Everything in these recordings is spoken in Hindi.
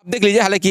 देख लीजिए। हालांकि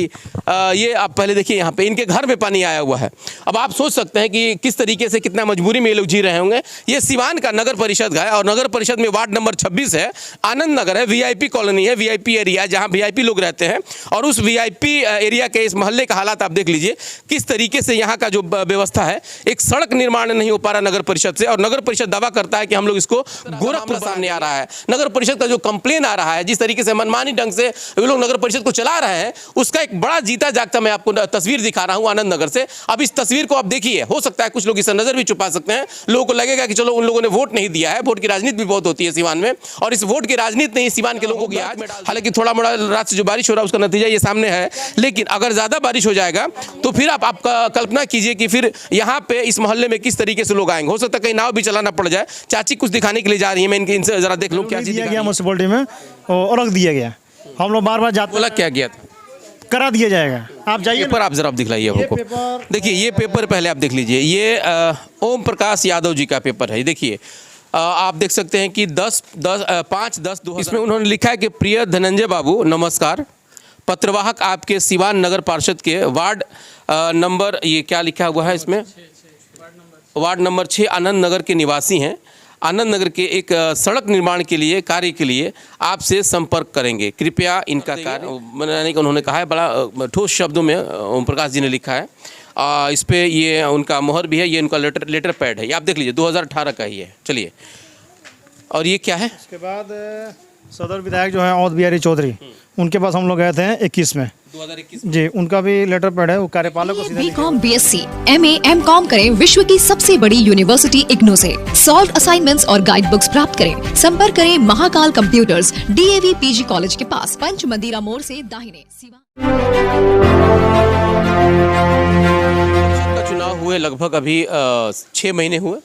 ये आप पहले देखिए, यहाँ पे इनके घर में पानी आया हुआ है। अब आप सोच सकते हैं कि किस तरीके से, कितना मजबूरी में ये लोग जी रहे होंगे। ये सिवान का नगर परिषद है और नगर परिषद में वार्ड नंबर 26 है, आनंद नगर है, वीआईपी कॉलोनी है, वीआईपी एरिया जहाँ वीआईपी लोग रहते हैं। और उस वीआईपी एरिया के इस मोहल्ले का हालात आप देख लीजिए किस तरीके से यहाँ का जो व्यवस्था है। एक सड़क निर्माण नहीं हो पा रहा नगर परिषद से, और नगर परिषद दावा करता है कि हम लोग इसको गोरखपुर सामने आ रहा है। नगर परिषद का जो कंप्लेन आ रहा है, जिस तरीके से मनमानी ढंग से वे लोग नगर परिषद को चला रहे हैं, उसका एक बड़ा जीता जागता मैं आपको तस्वीर दिखा रहा हूं आनंद नगर से। अब इस तस्वीर को आप देखिए, हो सकता है कुछ लोग इस नजर भी छुपा सकते हैं। लोगों को लगेगा कि चलो उन लोगों ने वोट नहीं दिया है। वोट की राजनीति भी बहुत होती है सिवान में, और इस वोट की राजनीति नहीं सिवान के लोगों की आज। हालांकि थोड़ा मोड़ा रात से जो बारिश हो रहा है उसका नतीजा ये सामने है, लेकिन अगर ज्यादा बारिश हो जाएगा तो फिर आप कल्पना कीजिए कि फिर यहाँ पे इस मोहल्ले में किस तरीके से लोग आएंगे। हो सकता है कहीं नाव भी चलाना पड़ जाए। चाची कुछ दिखाने के लिए जा रही है, मैं इनसे जरा देख लूं क्या चीज दिया गया म्यूनसिपैलिटी में और रख दिया गया। हम लोग बार बार जाते, बोला क्या गया था, करा दिया जाएगा। आप जाइए पेपर आप जरा दिखलाइए हमको। देखिए ये पेपर पहले आप देख लीजिए। ये ओम प्रकाश यादव जी का पेपर है। देखिए आप देख सकते हैं कि 5-10-2000 इसमें उन्होंने लिखा है कि प्रिय धनंजय बाबू नमस्कार, पत्रवाहक आपके सिवान नगर पार्षद के वार्ड नंबर, ये क्या लिखा हुआ है इसमें, वार्ड नंबर 6 आनंद नगर के निवासी हैं। आनंद नगर के एक सड़क निर्माण के लिए कार्य के लिए आपसे संपर्क करेंगे, कृपया इनका कार्य बनाने का उन्होंने कहा है। बड़ा ठोस शब्दों में ओम प्रकाश जी ने लिखा है। इस पे ये उनका मोहर भी है, ये उनका लेटर पैड है। ये आप देख लीजिए 2018 का ही है। चलिए, और ये क्या है। उसके बाद सदर विधायक जो है औध बिहारी चौधरी, उनके पास हम लोग गए थे 21 में 2021 जी। उनका भी लेटर पैड है। वो कार्यपालक को BCom BSc MA MCom करें विश्व की सबसे बड़ी यूनिवर्सिटी इग्नू से। सॉल्व असाइनमेंट्स और गाइड बुक्स प्राप्त करें। संपर्क करें Mahakal computers, DAV PG college के पास, पंच मंदिरा मोड़ से दाहिने, का चुनाव हुए लगभग अभी 6 महीने हुए,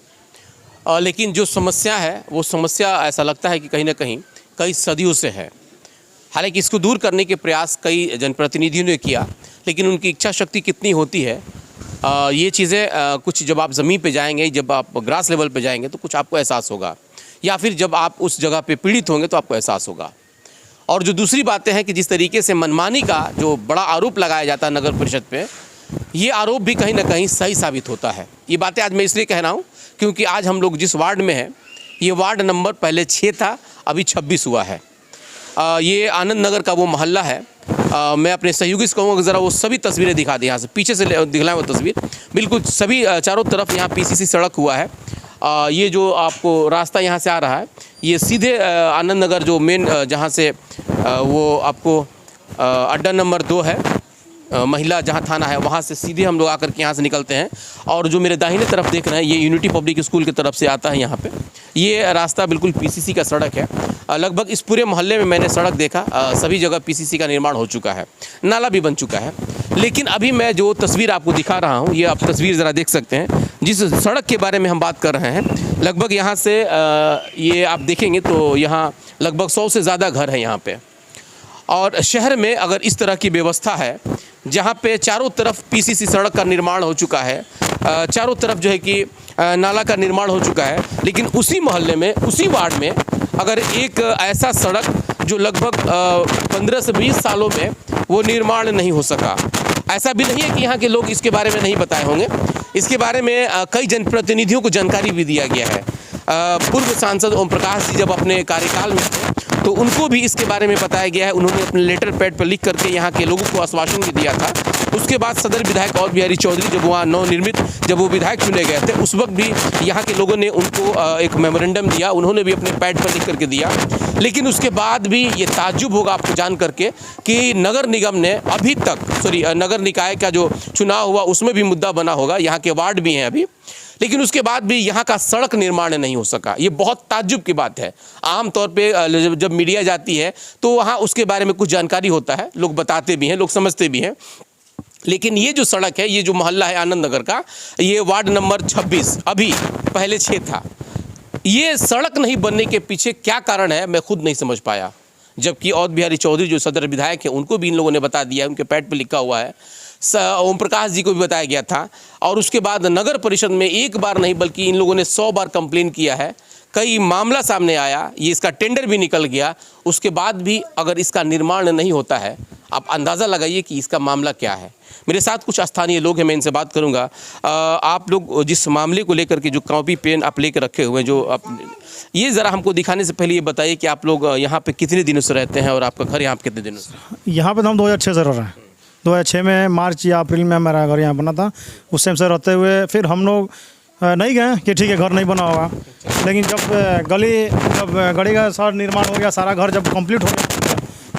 लेकिन जो समस्या है वो समस्या ऐसा लगता है कि कहीं ना कहीं कई सदियों से है। हालांकि इसको दूर करने के प्रयास कई जनप्रतिनिधियों ने किया, लेकिन उनकी इच्छा शक्ति कितनी होती है, ये चीज़ें कुछ जब आप ज़मीन पे जाएंगे, जब आप ग्रास लेवल पे जाएंगे तो कुछ आपको एहसास होगा, या फिर जब आप उस जगह पे पीड़ित होंगे तो आपको एहसास होगा। और जो दूसरी बातें हैं कि जिस तरीके से मनमानी का जो बड़ा आरोप लगाया जाता है नगर परिषद पे, ये आरोप भी कहीं ना कहीं सही साबित होता है। ये बातें आज मैं इसलिए कह रहा हूँ क्योंकि आज हम लोग जिस वार्ड में हैं, ये वार्ड नंबर पहले 6 था, अभी 26 हुआ है। ये आनंद नगर का वो मोहल्ला है। मैं अपने सहयोगी से कहूँगा कि ज़रा वो सभी तस्वीरें दिखा दें, यहाँ से पीछे से दिखलाएं वो तस्वीर। बिल्कुल सभी चारों तरफ यहाँ PCC सड़क हुआ है। ये जो आपको रास्ता यहाँ से आ रहा है, ये सीधे आनंद नगर जो मेन जहाँ से वो आपको अड्डा नंबर 2 है, महिला जहाँ थाना है, वहाँ से सीधे हम लोग आकर के यहाँ से निकलते हैं। और जो मेरे दाहिने तरफ देख रहे हैं, ये यूनिटी पब्लिक स्कूल की तरफ से आता है। यहाँ पे ये रास्ता बिल्कुल PCC का सड़क है। लगभग इस पूरे मोहल्ले में मैंने सड़क देखा, सभी जगह PCC का निर्माण हो चुका है, नाला भी बन चुका है। लेकिन अभी मैं जो तस्वीर आपको दिखा रहा हूँ, ये आप तस्वीर ज़रा देख सकते हैं। जिस सड़क के बारे में हम बात कर रहे हैं, लगभग यहाँ से ये आप देखेंगे तो यहाँ लगभग 100 से ज़्यादा घर है यहाँ पे। और शहर में अगर इस तरह की व्यवस्था है, जहाँ पे चारों तरफ PCC सड़क का निर्माण हो चुका है, चारों तरफ जो है कि नाला का निर्माण हो चुका है, लेकिन उसी मोहल्ले में, उसी वार्ड में अगर एक ऐसा सड़क जो लगभग 15 से 20 सालों में वो निर्माण नहीं हो सका। ऐसा भी नहीं है कि यहाँ के लोग इसके बारे में नहीं बताए होंगे, इसके बारे में कई जनप्रतिनिधियों को जानकारी भी दिया गया है। पूर्व सांसद ओम प्रकाश जी जब अपने कार्यकाल में थे तो उनको भी इसके बारे में बताया गया है। उन्होंने अपने लेटर पैड पर लिख करके यहाँ के लोगों को आश्वासन भी दिया था। उसके बाद सदर विधायक औध बिहारी चौधरी जब वहाँ नवनिर्मित जब वो विधायक चुने गए थे, उस वक्त भी यहाँ के लोगों ने उनको एक मेमोरेंडम दिया, उन्होंने भी अपने पैड पर लिख करके दिया। लेकिन उसके बाद भी ये ताज्जुब होगा आपको जान करके कि नगर निगम ने अभी तक, नगर निकाय का जो चुनाव हुआ उसमें भी मुद्दा बना होगा, यहाँ के वार्ड भी हैं अभी, लेकिन उसके बाद भी यहाँ का सड़क निर्माण नहीं हो सका। ये बहुत ताज्जुब की बात है। आमतौर पे जब मीडिया जाती है तो वहाँ उसके बारे में कुछ जानकारी होता है, लोग बताते भी हैं, लोग समझते भी हैं। लेकिन ये जो सड़क है, ये जो मोहल्ला है आनंद नगर का, ये वार्ड नंबर 26 अभी पहले 6 था। ये सड़क नहीं बनने के पीछे क्या कारण है मैं खुद नहीं समझ पाया, जबकि औध बिहारी चौधरी जो सदर विधायक हैं उनको भी इन लोगों ने बता दिया है, उनके पैड पर लिखा हुआ है। ओम प्रकाश जी को भी बताया गया था। और उसके बाद नगर परिषद में एक बार नहीं बल्कि इन लोगों ने 100 बार कंप्लेन किया है। कई मामला सामने आया, ये इसका टेंडर भी निकल गया। उसके बाद भी अगर इसका निर्माण नहीं होता है, आप अंदाज़ा लगाइए कि इसका मामला क्या है। मेरे साथ कुछ स्थानीय लोग हैं, मैं इनसे बात करूंगा। आप लोग जिस मामले को लेकर के जो कॉपी पेन आप लेकर रखे हुए हैं, जो आप ये ज़रा हमको दिखाने से पहले ये बताइए कि आप लोग यहाँ पे कितने दिनों से रहते हैं और आपका घर यहाँ पे कितने दिनों से? यहाँ पे तो हम 2006 से रह रहे हैं। 2006 में मार्च या अप्रैल में मेरा घर यहाँ बना था। उस टाइम से रहते हुए फिर हम लोग नहीं गए कि ठीक है घर नहीं बना होगा, लेकिन जब गली का सारा निर्माण हो गया, सारा घर जब कंप्लीट हो गया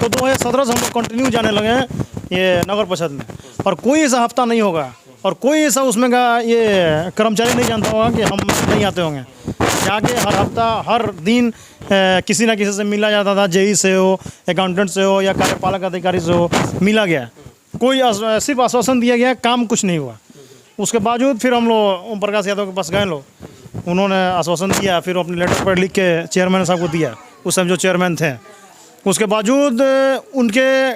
तो 2017 से हम लोग कंटिन्यू जाने लगे हैं ये नगर परिषद में। और कोई ऐसा हफ्ता नहीं होगा और कोई ऐसा उसमें का ये कर्मचारी नहीं जानता होगा कि हम नहीं आते होंगे। जाके हर हफ्ता हर दिन किसी ना किसी से मिला जाता था, जेई से हो, अकाउंटेंट से हो या कार्यपालक अधिकारी से हो, मिला गया। कोई सिर्फ आश्वासन दिया गया, काम कुछ नहीं हुआ। उसके बावजूद फिर हम लोग ओम प्रकाश यादव के पास गए लोग, उन्होंने आश्वासन दिया, फिर अपने लेटर पर लिख के चेयरमैन साहब को दिया, उस समय जो चेयरमैन थे। उसके बावजूद उनके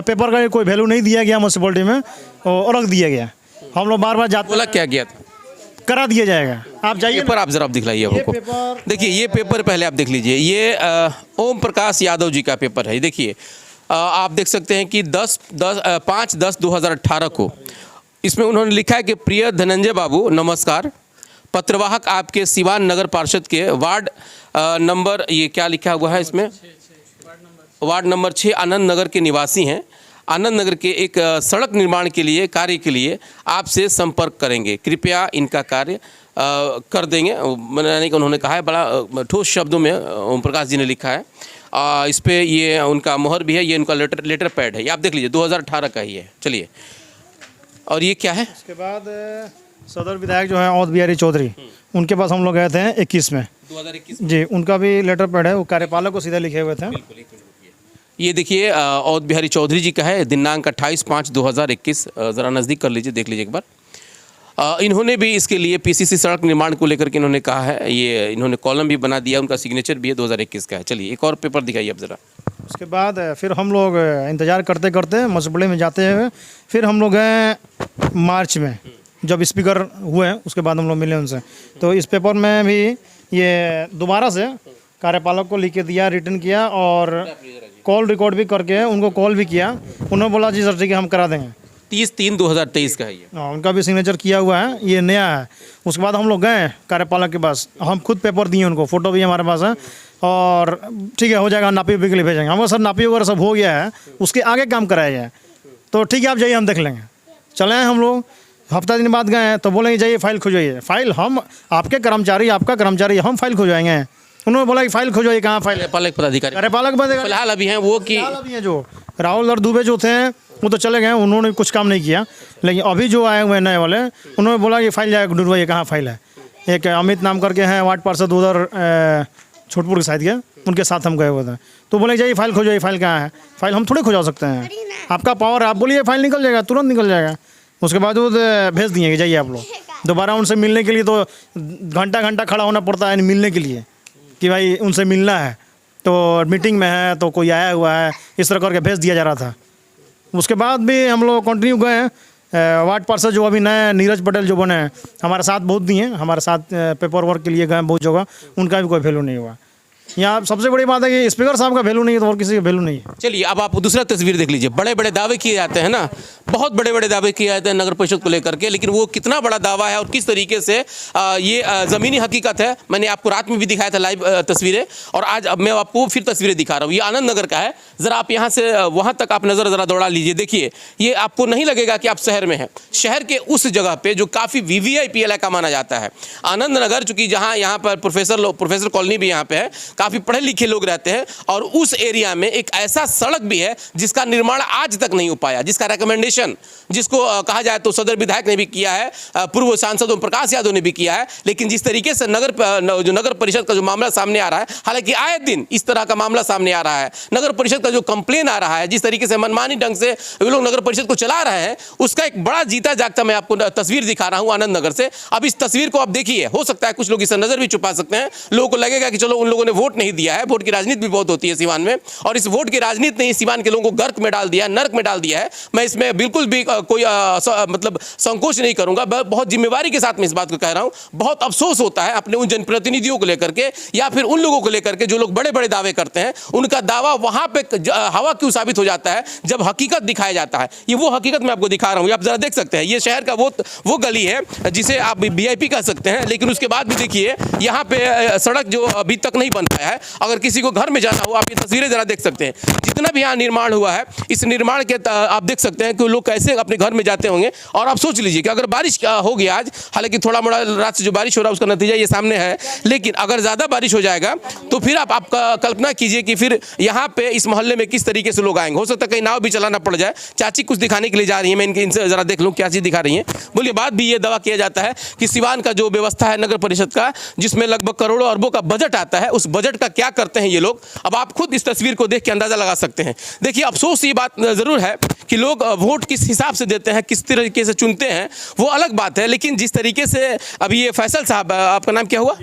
पेपर का कोई वैल्यू नहीं दिया गया म्यूनसिपलिटी में और रख दिया गया। हम लोग बार बार जाते, बोला क्या गया था? करा दिया जाएगा। आप जाइए पेपर आप जरा आप दिखलाइए हमको। देखिए ये पेपर पहले आप देख लीजिए, ये ओम प्रकाश यादव जी का पेपर है। देखिए आप देख सकते हैं कि 5/10/2018 को इसमें उन्होंने लिखा है कि प्रिय धनंजय बाबू नमस्कार, पत्रवाहक आपके सिवान नगर पार्षद के वार्ड नंबर, ये क्या लिखा हुआ है इसमें, वार्ड नंबर 6 आनंद नगर के निवासी हैं। आनंद नगर के एक सड़क निर्माण के लिए कार्य के लिए आपसे संपर्क करेंगे, कृपया इनका कार्य कर देंगे। यानी कि उन्होंने कहा है, बड़ा ठोस शब्दों में ओम प्रकाश जी ने लिखा है। इस पे ये उनका मोहर भी है, ये उनका लेटर पैड है, ये आप देख लीजिए 2018 का ही है। चलिए, और ये क्या है? उसके बाद सदर विधायक जो है अवध बिहारी चौधरी, उनके पास हम लोग गए थे 21 में 2021 जी। उनका भी लेटर पैड है, वो कार्यपालक को सीधे लिखे हुए थे। ये देखिए अवध बिहारी चौधरी जी का है, दिनांक 28/5/2021। ज़रा नज़दीक कर लीजिए, देख लीजिए एक बार। इन्होंने भी इसके लिए पीसीसी सड़क निर्माण को लेकर के इन्होंने कहा है, ये इन्होंने कॉलम भी बना दिया, उनका सिग्नेचर भी है, 2021 का है। चलिए एक और पेपर दिखाइए अब ज़रा। उसके बाद फिर हम लोग इंतज़ार करते करते म्यूनसिपलिटी में जाते हुए फिर हम लोग गए मार्च में, जब स्पीकर हुए उसके बाद हम लोग मिले उनसे। तो इस पेपर में भी ये दोबारा से कार्यपालक को लिख के दिया, रिटर्न किया और कॉल रिकॉर्ड भी करके उनको कॉल भी किया। उन्होंने बोला जी सर ठीक है हम करा देंगे। 30/3/2023 का है ये। उनका भी सिग्नेचर किया हुआ है, ये नया है। उसके बाद हम लोग गए कार्यपालक के पास, हम खुद पेपर दिए उनको, फ़ोटो भी हमारे पास है। और ठीक है हो जाएगा, नापी उपी के लिए भेजेंगे। हम सर नापी वगैरह सब हो गया है, उसके आगे काम कराया जाए। तो ठीक है आप जाइए, हम देख लेंगे। चले हैं हम लोग, हफ्ता दिन बाद गए तो बोलेंगे जाइए फाइल खोजाइए। फाइल हम आपके कर्मचारी, आपका कर्मचारी, हम फाइल खोजाएंगे। उन्होंने बोला कि फाइल खोजाइए, कहाँ फाइल? कार्यपालक पदाधिकारी कार्यपालक फिलहाल अभी हैं वो कि अभी हैं जो राहुल और दुबे जो थे वो तो चले गए, उन्होंने कुछ काम नहीं किया। लेकिन अभी जो आए हुए नए वाले, उन्होंने बोला कि फाइल जाए ढूंढवाइए, कहाँ फाइल है। एक अमित नाम करके हैं वार्ड पार्षद उधर छोटपुर के साइड के, उनके साथ हम गए हुए थे। तो बोले जाइए फाइल खोजाइए, फाइल कहाँ है? फाइल हम थोड़े खोजा सकते हैं, आपका पावर, आप बोलिए फाइल निकल जाएगा, तुरंत निकल जाएगा। उसके बाद वो भेज दिए कि जाइए आप लोग। दोबारा उनसे मिलने के लिए तो घंटा घंटा खड़ा होना पड़ता है मिलने के लिए, कि भाई उनसे मिलना है, तो मीटिंग में है तो कोई आया हुआ है, इस तरह करके भेज दिया जा रहा था। उसके बाद भी हम लोग कंटिन्यू गए। वार्ड पार्षद जो अभी नए नीरज पटेल जो बने हैं, हमारे साथ बहुत दिए, हमारे साथ पेपर वर्क के लिए गए बहुत जगह, उनका भी कोई वैल्यू नहीं हुआ। यहाँ सबसे बड़ी बात है कि स्पीकर साहब का वैल्यू नहीं है तो और किसी का वैल्यू नहीं है। चलिए अब आप दूसरा तस्वीर देख लीजिए। बड़े बड़े दावे किए जाते हैं ना, बहुत बड़े बड़े दावे किए जाते हैं नगर परिषद को लेकर के, लेकिन वो कितना बड़ा दावा है और किस तरीके से ये ज़मीनी हकीकत है, मैंने आपको रात में भी दिखाया था लाइव तस्वीरें, और आज अब मैं आपको फिर तस्वीरें दिखा रहा हूँ। ये आनंद नगर का है, ज़रा आप यहाँ से वहाँ तक आप नज़र ज़रा दौड़ा लीजिए। देखिए ये आपको नहीं लगेगा कि आप शहर में हैं, शहर के उस जगह पर जो काफ़ी VVIP इलाका माना जाता है आनंद नगर, चूँकि जहाँ यहाँ पर प्रोफेसर कॉलोनी भी यहाँ पे है, काफ़ी पढ़े लिखे लोग रहते हैं, और उस एरिया में एक ऐसा सड़क भी है जिसका निर्माण आज तक नहीं हो पाया, जिसका रिकमेंडेशन जिसको कहा जाए तो सदर विधायक ने भी किया है, पूर्व सांसद ओम प्रकाश यादव ने भी किया है। लेकिन जिस तरीके से नगर परिषद का जो मामला सामने आ रहा है, हालांकि आए दिन इस तरह का मामला सामने आ रहा है, नगर परिषद का जो कंप्लेन आ रहा है, जिस तरीके से मनमानी ढंग से वे लोग नगर परिषद को चला रहे हैं, उसका एक बड़ा जीता जागता मैं आपको तस्वीर दिखा रहा हूं आनंद नगर से। अब इस तस्वीर को आप देखिए, हो सकता है कुछ लोग इसे नजर भी छुपा सकते हैं, लोगों को लगेगा कि चलो उन लोगों ने वोट नहीं दिया है, वोट की राजनीति भी बहुत होती है सिवान में, और इस वोट की राजनीति ने सिवान के लोगों को गर्क में डाल दिया, नर्क में डाल दिया है। मैं इसमें बिल्कुल बिल्कुल भी कोई मतलब संकोच नहीं करूंगा, बहुत जिम्मेवारी के साथ मैं इस बात को कह रहा हूं। बहुत अफसोस होता है अपने उन जनप्रतिनिधियों को लेकर के या फिर उन लोगों को लेकर के जो लोग बड़े बड़े दावे करते हैं, उनका दावा वहां पे हवा क्यों साबित हो जाता है जब हकीकत दिखाया जाता है। ये वो हकीकत मैं आपको दिखा रहा हूं, आप जरा देख सकते हैं। ये शहर का वो गली है जिसे आप वीआईपी कह सकते हैं, लेकिन उसके बाद भी देखिए यहाँ पे सड़क जो अभी तक नहीं बन पाया है। अगर किसी को घर में जाना हो, आप ये तस्वीरें जरा देख सकते हैं। जितना भी यहाँ निर्माण हुआ है, इस निर्माण के आप देख सकते हैं कि लोग कैसे अपने घर में जाते होंगे। और आप सोच लीजिए कि अगर बारिश होगी आज, हालांकि थोड़ा मोड़ा रात से जो बारिश हो रहा है उसका नतीजा ये सामने है, लेकिन अगर ज़्यादा बारिश हो जाएगा तो फिर आप कल्पना कीजिए कि फिर यहाँ पे इस मोहल्ले में किस तरीके से लोग आएंगे। हो सकता है कहीं नाव भी चलाना पड़ जाए। चाची कुछ दिखाने के लिए जा रही है, मैं इनसे जरा देख लूँ क्या चीज़ दिखा रही है। बोलिए। बात भी ये दावा किया जाता है कि सिवान का जो व्यवस्था है नगर परिषद का, जिसमें लगभग करोड़ों अरबों का बजट आता है, उस बजट का क्या करते हैं ये लोग, अब आप खुद इस तस्वीर को देख के अंदाजा लगा सकते हैं। देखिए, अफसोस ये बात जरूर है कि लोग वोट किस हिसाब से देते हैं, किस तरीके से चुनते हैं, वो अलग बात है। लेकिन जिस तरीके से अभी ये फैसल साहब, आपका नाम क्या हुआ?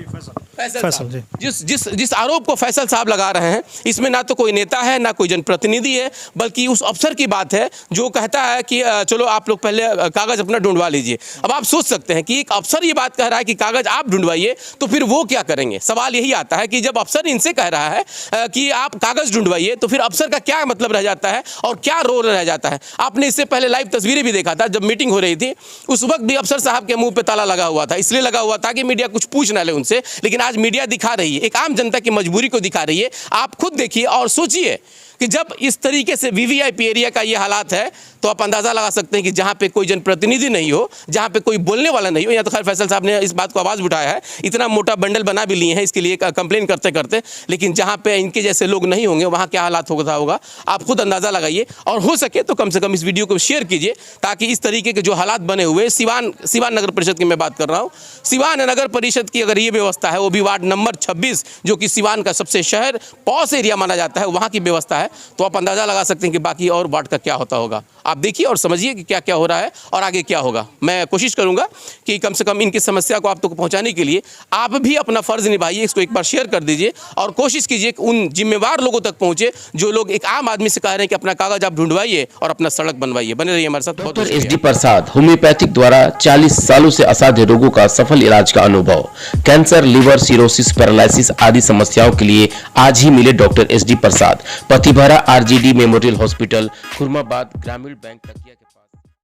फैसल जी। जिस आरोप को फैसल साहब लगा रहे हैं, इसमें ना तो कोई नेता है ना कोई जनप्रतिनिधि है, बल्कि उस अफसर की बात है जो कहता है कि चलो आप लोग पहले कागज अपना ढूंढवा लीजिए। अब आप सोच सकते हैं कि एक अफसर ये बात कह रहा है कि कागज आप ढूंढवाइए, तो फिर वो क्या करेंगे। सवाल यही आता है कि जब अफसर इनसे कह रहा है कि आप कागज ढूंढवाइए, तो फिर अफसर का क्या मतलब रह जाता है और क्या रोल रह जाता है। आपने इससे पहले लाइव तस्वीरें भी देखा था, जब मीटिंग हो रही थी उस वक्त भी अफसर साहब के मुंह पे ताला लगा हुआ था। इसलिए लगा हुआ था कि मीडिया कुछ पूछ ना ले उनसे, लेकिन आज मीडिया दिखा रही है, एक आम जनता की मजबूरी को दिखा रही है। आप खुद देखिए और सोचिए कि जब इस तरीके से वीवीआईपी एरिया का ये हालात है, तो आप अंदाजा लगा सकते हैं कि जहां पे कोई जनप्रतिनिधि नहीं हो, जहां पे कोई बोलने वाला नहीं हो। या तो खैर फैसल साहब ने इस बात को आवाज उठाया है, इतना मोटा बंडल बना भी लिए हैं इसके लिए कंप्लेन करते करते, लेकिन जहां पे इनके जैसे लोग नहीं होंगे वहां क्या हालात होगा आप खुद अंदाजा लगाइए। और हो सके तो कम से कम इस वीडियो को शेयर कीजिए, ताकि इस तरीके के जो हालात बने हुए सिवान नगर परिषद की मैं बात कर रहा हूँ, सिवान नगर परिषद की अगर ये व्यवस्था है, वो भी वार्ड नंबर 26 जो कि सिवान का सबसे शहर पॉश एरिया माना जाता है, वहाँ की व्यवस्था है, तो आप अंदाजा लगा सकते हैं कि बाकी और वार्ड का क्या होता होगा। आप देखिए और समझिए कि क्या क्या हो रहा है और आगे क्या होगा। मैं कोशिश करूंगा कि कम से कम इनकी समस्या को आप तक पहुंचाने के लिए आप भी अपना फर्ज निभाइए, इसको एक बार शेयर कर दीजिए और कोशिश कीजिए कि उन जिम्मेवार लोगों तक पहुंचे जो लोग एक आम आदमी से कह रहे हैं कि अपना कागज आप ढूंढवाइए और अपना सड़क बनवाइए। बने रहिए हमारे साथ। डॉक्टर एसडी प्रसाद, होम्योपैथिक द्वारा 40 सालों से असाध्य रोगों का सफल इलाज का अनुभव। कैंसर, लिवर, सिरोसिस, पैरालिसिस आदि समस्याओं के लिए आज ही मिले डॉक्टर एसडी प्रसाद। पतिभरा आरजीडी मेमोरियल हॉस्पिटल, खुरमाबाद, ग्रामीण बैंक तकिया के